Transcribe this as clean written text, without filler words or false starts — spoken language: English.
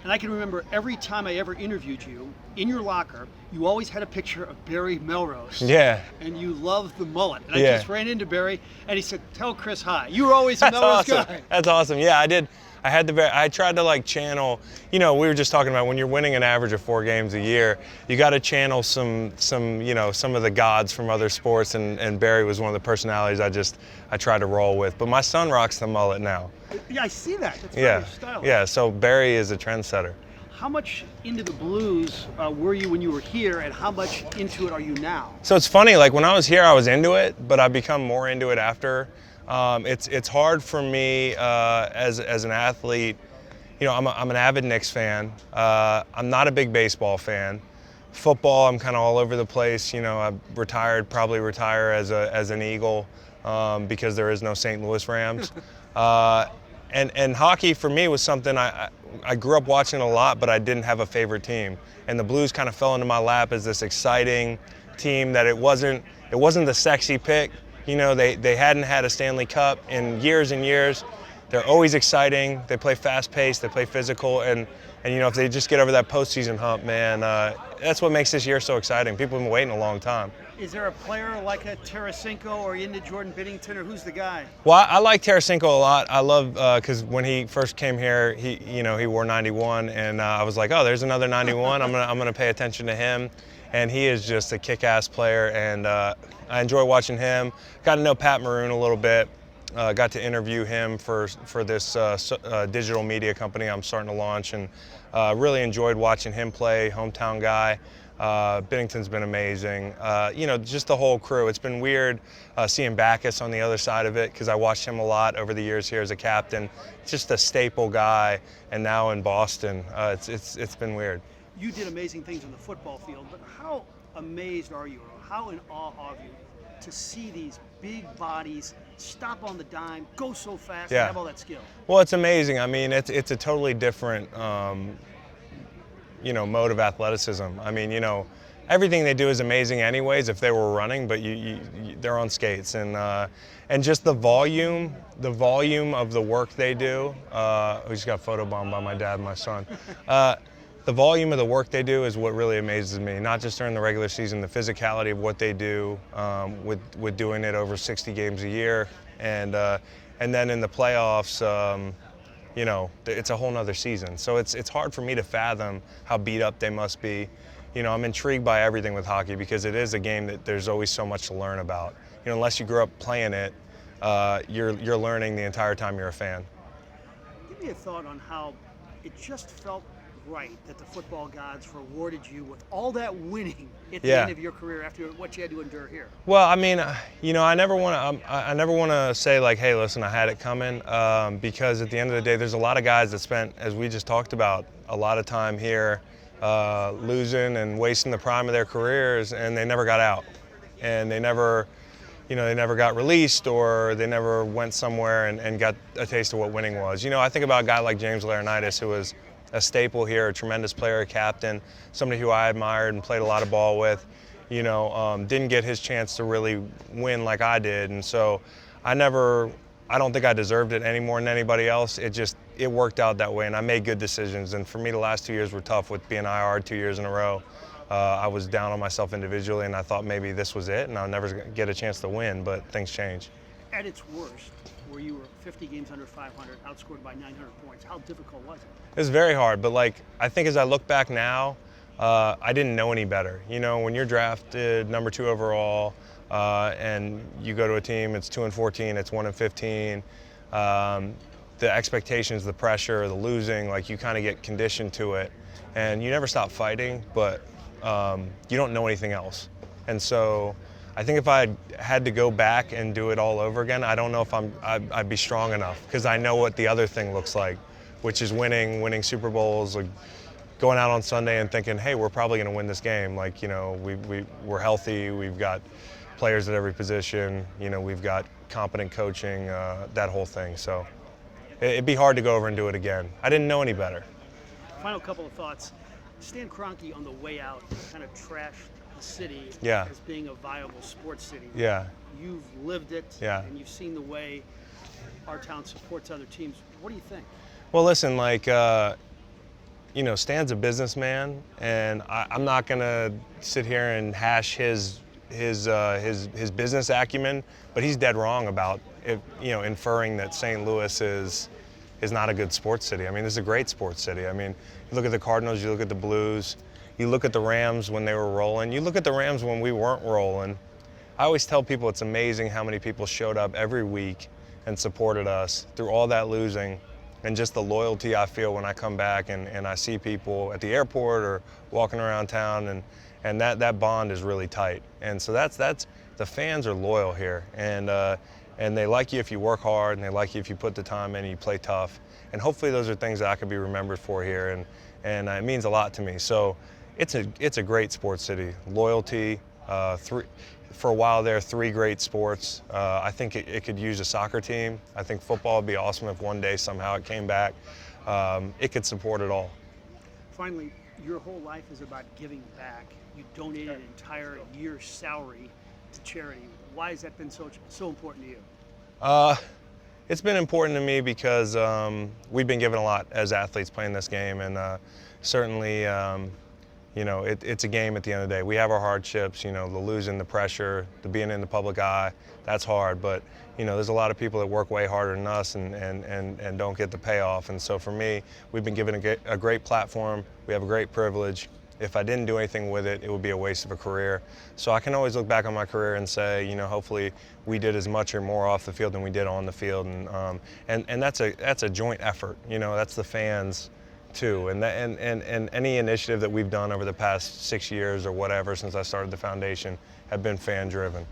And I can remember every time I ever interviewed you, in your locker, you always had a picture of Barry Melrose. Yeah. And you loved the mullet. And I Yeah. just ran into Barry, and he said, "Tell Chris hi." You were always a That's Melrose awesome. guy. That's awesome. Yeah, I did. I tried to like channel, we were just talking about when you're winning an average of 4 games a year, you got to channel some of the gods from other sports, and Barry was one of the personalities I tried to roll with. But my son rocks the mullet now. Yeah, I see that. That's Yeah. very stylish. Yeah, so Barry is a trendsetter. How much into the blues were you when you were here, and how much into it are you now? So it's funny, like when I was here, I was into it, but I've become more into it after. It's hard for me as an athlete. I'm an avid Knicks fan. I'm not a big baseball fan. Football, I'm kind of all over the place. I've probably retire as an Eagle because there is no St. Louis Rams. And hockey for me was something I grew up watching a lot, but I didn't have a favorite team. And the Blues kind of fell into my lap as this exciting team that it wasn't the sexy pick. They hadn't had a Stanley Cup in years and years. They're always exciting. They play fast-paced. They play physical. And if they just get over that postseason hump, man, that's what makes this year so exciting. People have been waiting a long time. Is there a player like a Tarasenko or into Jordan Binnington, or who's the guy? Well, I like Tarasenko a lot. I love because when he first came here, he wore 91, and I was like, oh, there's another 91. I'm gonna pay attention to him, and he is just a kick-ass player, and I enjoy watching him. Got to know Pat Maroon a little bit. Got to interview him for this digital media company I'm starting to launch, and really enjoyed watching him play. Hometown guy. Binnington's been amazing. Just the whole crew. It's been weird seeing Backus on the other side of it because I watched him a lot over the years here as a captain. Just a staple guy, and now in Boston, it's been weird. You did amazing things on the football field, but how amazed are you, or how in awe are you to see these big bodies stop on the dime, go so fast, and have all that skill? Well, it's amazing. I mean, it's a totally different mode of athleticism. I mean, everything they do is amazing anyways if they were running, but they're on skates, and just the volume of the work they do. We just got photobombed by my dad and my son. The volume of the work they do is what really amazes me, not just during the regular season, the physicality of what they do with doing it over 60 games a year, and then in the playoffs, it's a whole nother season. So it's hard for me to fathom how beat up they must be. I'm intrigued by everything with hockey because it is a game that there's always so much to learn about. Unless you grew up playing it, you're learning the entire time you're a fan. Give me a thought on how it just felt right that the football gods rewarded you with all that winning at the end of your career after what you had to endure here. Well, I mean, I never want to say like, hey, listen, I had it coming, because at the end of the day, there's a lot of guys that spent, as we just talked about, a lot of time here losing and wasting the prime of their careers, and they never got out, and they never got released, or they never went somewhere and got a taste of what winning was. I think about a guy like James Laurinaitis, who was a staple here, a tremendous player, a captain, somebody who I admired and played a lot of ball with, didn't get his chance to really win like I did. And so I don't think I deserved it any more than anybody else. It worked out that way, and I made good decisions. And for me, the last 2 years were tough with being IR 2 years in a row. I was down on myself individually, and I thought maybe this was it, and I'll never get a chance to win, but things change. At its worst, where you were 50 games under 500, outscored by 900 points, how difficult was it? It was very hard, but I think as I look back now, I didn't know any better. When you're drafted number 2 overall, and you go to a team, it's 2-14, it's 1-15. The expectations, the pressure, the losing, you kind of get conditioned to it, and you never stop fighting, but you don't know anything else. And so I think if I had to go back and do it all over again, I don't know if I'd be strong enough, because I know what the other thing looks like, which is winning Super Bowls, going out on Sunday and thinking, hey, we're probably going to win this game. We're healthy, we've got players at every position, we've got competent coaching, that whole thing. So it'd be hard to go over and do it again. I didn't know any better. Final couple of thoughts. Stan Kroenke on the way out kind of trashed the city as being a viable sports city. Yeah. You've lived it, and you've seen the way our town supports other teams. What do you think? Well, listen, Stan's a businessman, and I'm not gonna sit here and hash his business acumen, but he's dead wrong about inferring that St. Louis is not a good sports city. I mean, this is a great sports city. I mean, you look at the Cardinals, you look at the Blues, you look at the Rams when they were rolling, you look at the Rams when we weren't rolling. I always tell people it's amazing how many people showed up every week and supported us through all that losing, and just the loyalty I feel when I come back and I see people at the airport or walking around town, and that bond is really tight. And so that's the fans are loyal here, and they like you if you work hard, and they like you if you put the time in and you play tough. And hopefully those are things that I could be remembered for here, and it means a lot to me. So it's a great sports city. Loyalty, for a while there, 3 great sports. I think it could use a soccer team. I think football would be awesome if one day somehow it came back. It could support it all. Finally, your whole life is about giving back. You donated an entire year's salary to charity. Why has that been so important to you? It's been important to me because we've been given a lot as athletes playing this game, and certainly it's a game at the end of the day. We have our hardships, the losing, the pressure, the being in the public eye, that's hard. But, there's a lot of people that work way harder than us and don't get the payoff. And so for me, we've been given a great platform. We have a great privilege. If I didn't do anything with it, it would be a waste of a career. So I can always look back on my career and say, hopefully we did as much or more off the field than we did on the field. And that's a joint effort. That's the fans too, and any initiative that we've done over the past 6 years or whatever since I started the foundation have been fan driven.